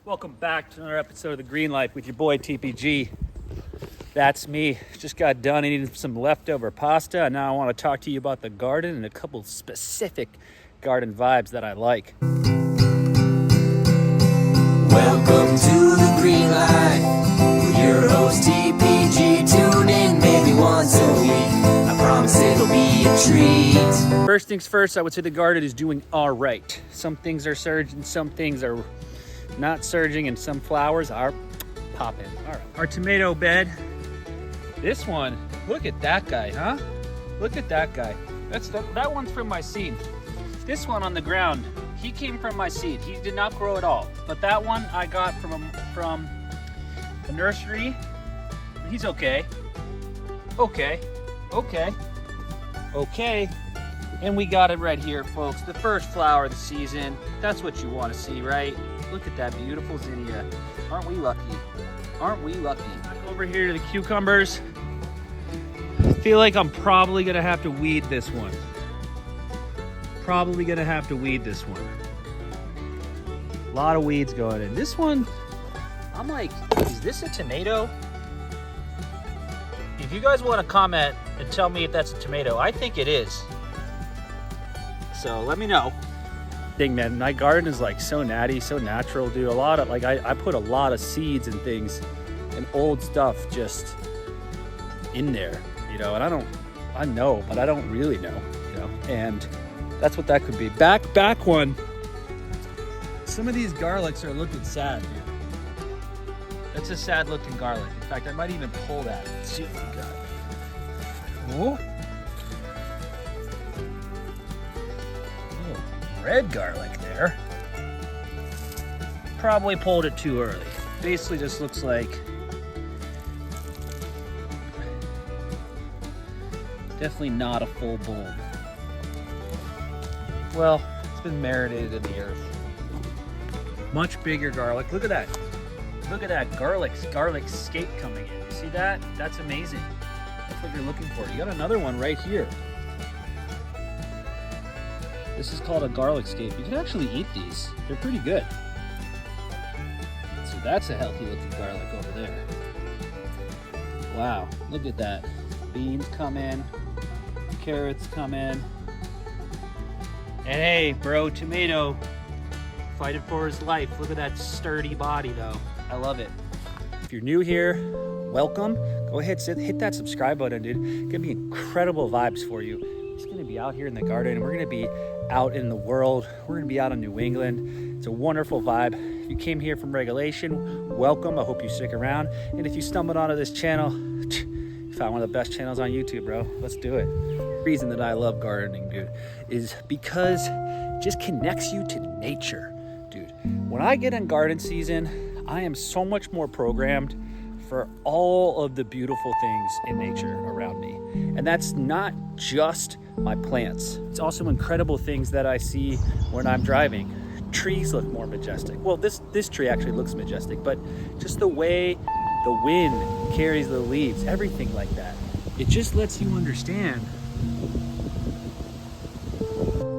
Welcome back to another episode of The Green Life with your boy TPG. That's me. Just got done eating some leftover pasta, and now I want to talk to you about the garden and a couple specific garden vibes that I like. Welcome to The Green Life with your host TPG. Tune in maybe once a week. I promise it'll be a treat. First things first, I would say the garden is doing all right. Some things are surging, some things are not surging, and some flowers are popping. All right, our tomato bed. This one, look at that guy, huh? Look at that guy. That one's from my seed. This one on the ground, he came from my seed. He did not grow at all. But that one I got from the nursery. He's okay. Okay. And we got it right here, folks. The first flower of the season. That's what you want to see, right? Look at that beautiful zinnia. Aren't we lucky? Aren't we lucky? Over here to the cucumbers. I feel like I'm probably gonna have to weed this one. A lot of weeds going in. This one, I'm like, is this a tomato? If you guys want to comment and tell me if that's a tomato, I think it is. So let me know. Dang, man, my garden is like so natty, so natural, dude. A lot of, like, I put a lot of seeds and things and old stuff just in there, you know, and I know, but I don't really know, you know, and that's what that could be. Back one. Some of these garlics are looking sad, dude. That's a sad looking garlic. In fact, I might even pull that. Let's see what we got. Oh. Oh, red garlic there. Probably pulled it too early. Basically just looks like definitely not a full bulb. Well, it's been marinated in the earth. Much bigger garlic. Look at that. Look at that garlic scape coming in. You see that? That's amazing. That's what you're looking for. You got another one right here. This is called a garlic scape. You can actually eat these. They're pretty good. So that's a healthy looking garlic over there. Wow, look at that. Beans come in. Carrots come in. And hey, bro, tomato. Fighting for his life. Look at that sturdy body though. I love it. If you're new here, welcome. Go ahead, hit that subscribe button, dude. Gonna be incredible vibes for you. It's gonna be out here in the garden. We're gonna be out in the world. We're gonna be out in New England. It's a wonderful vibe. If you came here from regulation, welcome. I hope you stick around. And if you stumbled onto this channel, you found one of the best channels on YouTube, bro. Let's do it. The reason that I love gardening, dude, is because it just connects you to nature, dude. When I get in garden season, I am so much more programmed for all of the beautiful things in nature around me. And that's not just my plants. It's also incredible things that I see when I'm driving. Trees look more majestic. Well, this tree actually looks majestic, but just the way the wind carries the leaves, everything like that. It just lets you understand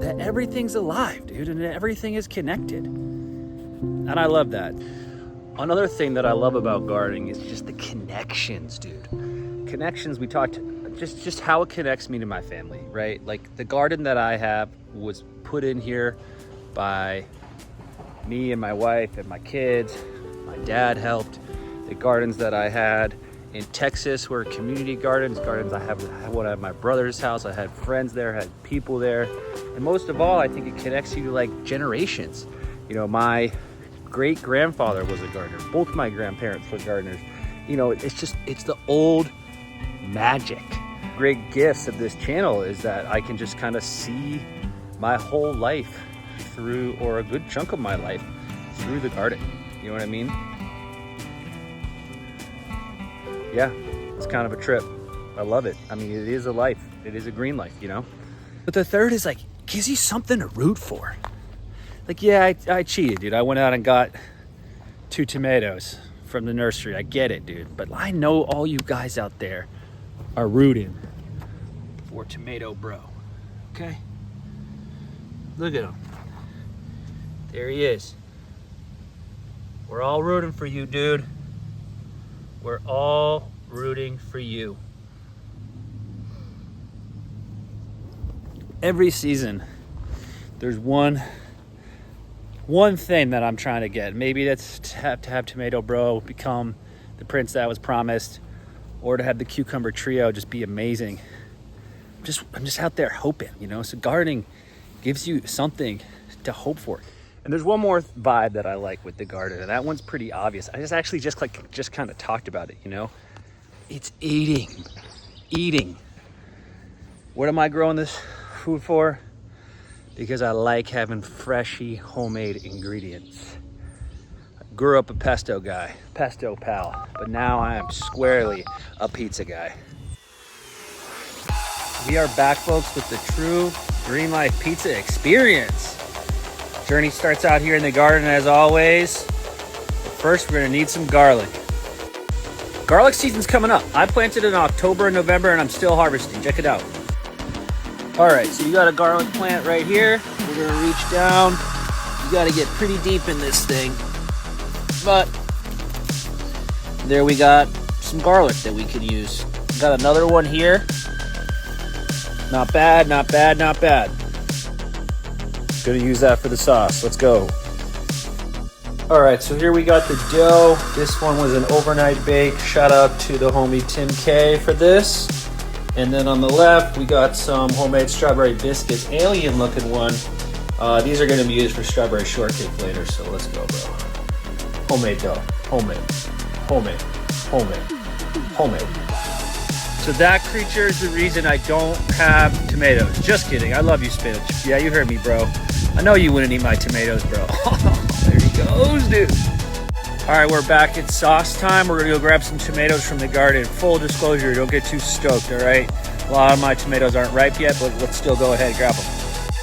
that everything's alive, dude, and everything is connected. And I love that. Another thing that I love about gardening is just the connections, dude. Connections, we talked, just how it connects me to my family, right? Like the garden that I have was put in here by me and my wife and my kids. My dad helped. The gardens that I had in Texas were community gardens I have one at my brother's house. I had friends there, had people there. And most of all, I think it connects you to like generations. You know, my great grandfather was a gardener. Both my grandparents were gardeners. You know, it's the old magic. Great gifts of this channel is that I can just kind of see my whole life through, or a good chunk of my life through the garden. You know what I mean? Yeah, it's kind of a trip. I love it. I mean, it is a life. It is a green life, you know? But the third is like, gives you something to root for. Like, yeah, I cheated, dude. I went out and got 2 tomatoes from the nursery. I get it, dude. But I know all you guys out there are rooting for Tomato Bro, okay? Look at him. There he is. We're all rooting for you, dude. We're all rooting for you. Every season, there's one thing that I'm trying to get. Maybe that's to have Tomato Bro become the prince that was promised, or to have the cucumber trio just be amazing. I'm just out there hoping, you know. So gardening gives you something to hope for. And there's one more vibe that I like with the garden, and that one's pretty obvious. I just kind of talked about it, you know. It's eating. What am I growing this food for? Because I like having freshy homemade ingredients. I grew up a pesto guy, pesto pal, but now I am squarely a pizza guy. We are back, folks, with the true Green Life Pizza experience. Journey starts out here in the garden as always. But first, we're gonna need some garlic. Garlic season's coming up. I planted it in October and November, and I'm still harvesting. Check it out. All right, so you got a garlic plant right here. We're gonna reach down. You gotta get pretty deep in this thing. But there we got some garlic that we could use. Got another one here. Not bad. Gonna use that for the sauce. Let's go. All right, so here we got the dough. This one was an overnight bake. Shout out to the homie Tim K for this. And then on the left, we got some homemade strawberry biscuits, alien looking one. These are gonna be used for strawberry shortcake later, so let's go, bro. Homemade dough, homemade. So that creature is the reason I don't have tomatoes. Just kidding, I love you, spinach. Yeah, you heard me, bro. I know you wouldn't eat my tomatoes, bro. There he goes, dude. All right, we're back at sauce time. We're gonna go grab some tomatoes from the garden. Full disclosure, don't get too stoked, all right? A lot of my tomatoes aren't ripe yet, but let's still go ahead and grab them.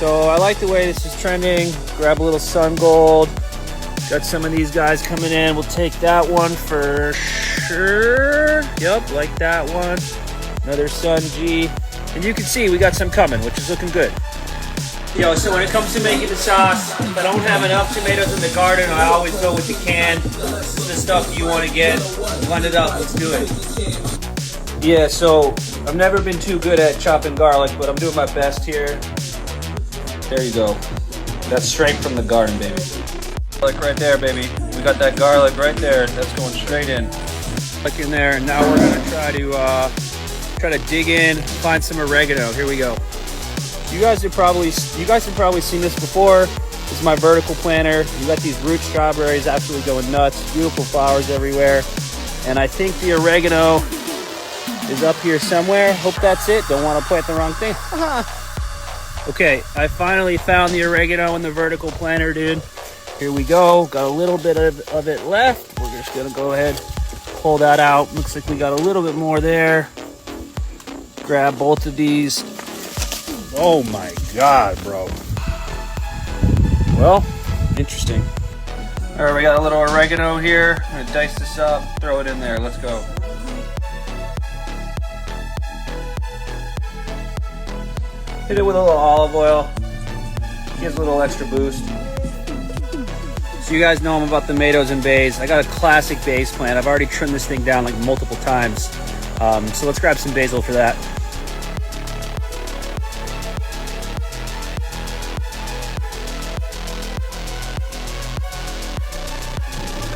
So I like the way this is trending. Grab a little sun gold. Got some of these guys coming in. We'll take that one for sure. Yep, like that one. Another Sun G. And you can see we got some coming, which is looking good. Yo, so when it comes to making the sauce, if I don't have enough tomatoes in the garden, I always go with the can. This is the stuff you want to get. Blend it up, let's do it. Yeah, so I've never been too good at chopping garlic, but I'm doing my best here. There you go. That's straight from the garden, baby. Garlic right there, baby. We got that garlic right there. That's going straight in. Look in there, and now we're gonna try to dig in, find some oregano. Here we go. You guys have probably seen this before. This is my vertical planter. You got these root strawberries absolutely going nuts. Beautiful flowers everywhere. And I think the oregano is up here somewhere. Hope that's it. Don't want to plant the wrong thing. Okay, I finally found the oregano in the vertical planter, dude. Here we go. Got a little bit of it left. We're just gonna go ahead, pull that out. Looks like we got a little bit more there. Grab both of these. Oh my God, bro. Well, interesting. All right, we got a little oregano here. I'm gonna dice this up, throw it in there. Let's go. Hit it with a little olive oil. Gives a little extra boost. So you guys know I'm about tomatoes and bays. I got a classic basil plant. I've already trimmed this thing down like multiple times. So let's grab some basil for that.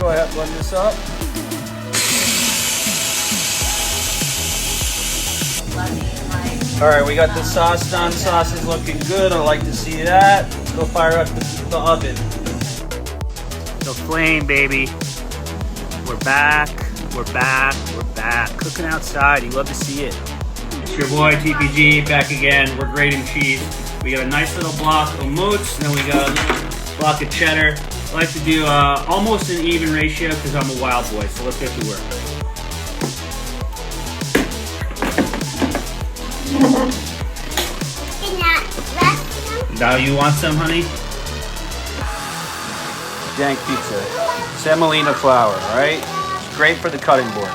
Go ahead, blend this up. All right, we got the sauce done. Sauce is looking good. I like to see that. Let's go fire up the oven. The flame, baby. We're back. Cooking outside. You love to see it. It's your boy TPG back again. We're grating cheese. We got a nice little block of moots, and then we got a little block of cheddar. I like to do almost an even ratio because I'm a wild boy. So let's get to work. Now you want some, honey? Dank pizza. Semolina flour, right? It's great for the cutting board.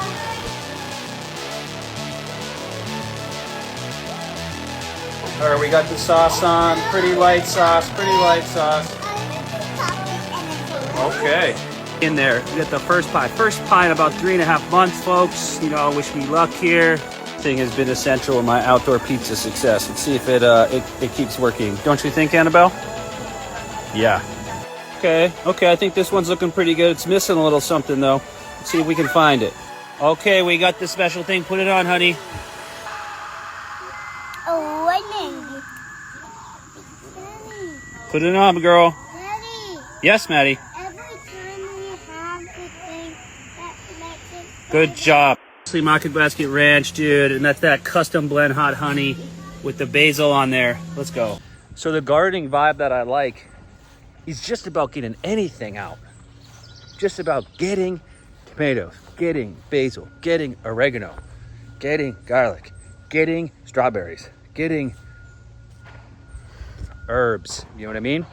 All right, we got the sauce on. Pretty light sauce. Okay. In there, we got the first pie. First pie in about 3.5 months, folks. You know, wish me luck here. Thing has been essential in my outdoor pizza success. Let's see if it keeps working. Don't you think, Annabelle? Yeah. Okay, I think this one's looking pretty good. It's missing a little something though. Let's see if we can find it. Okay, we got the special thing. Put it on, honey. Oh, winning. Daddy. Put it on, girl. Daddy. Yes, Maddie. Every time we have the thing that makes it. Good job. Market Basket Ranch, dude, and that's that custom blend hot honey with the basil on there. Let's go. So the gardening vibe that I like is just about getting anything out. Just about getting tomatoes, getting basil, getting oregano, getting garlic, getting strawberries, getting herbs. You know what I mean?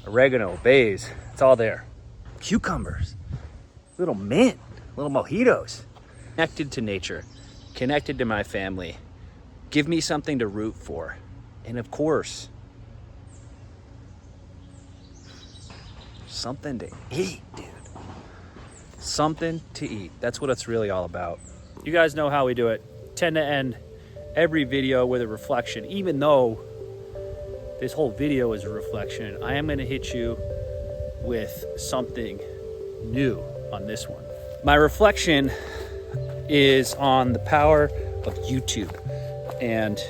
Oregano, basil, it's all there. Cucumbers, little mint, little mojitos. Connected to nature, connected to my family. Give me something to root for. And of course, something to eat, dude. Something to eat. That's what it's really all about. You guys know how we do it. Tend to end every video with a reflection. Even though this whole video is a reflection, I am going to hit you with something new on this one. My reflection is on the power of YouTube. And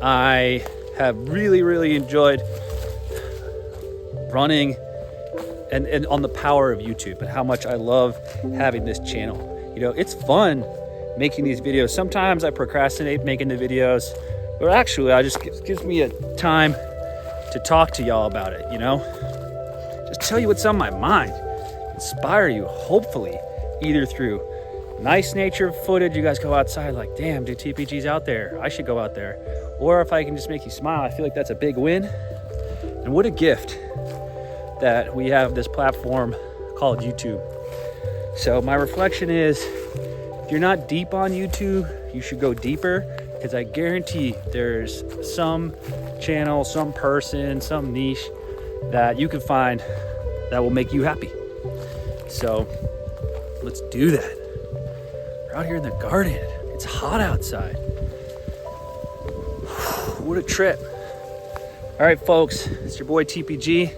I have really enjoyed running and on the power of YouTube and how much I love having this channel. You know, it's fun making these videos. Sometimes I procrastinate making the videos, but actually I just gives me a time to talk to y'all about it, you know? Just tell you what's on my mind. Inspire you, hopefully, either through nice nature footage, you guys go outside like, damn, dude, TPG's out there. I should go out there. Or if I can just make you smile, I feel like that's a big win. And what a gift that we have this platform called YouTube. So my reflection is, if you're not deep on YouTube, you should go deeper, because I guarantee there's some channel, some person, some niche that you can find that will make you happy. So let's do that. We're out here in the garden. It's hot outside. What a trip. All right, folks, it's your boy TPG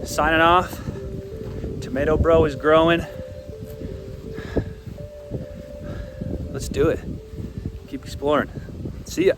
signing off. Tomato Bro is growing. Let's do it. Keep exploring. See ya.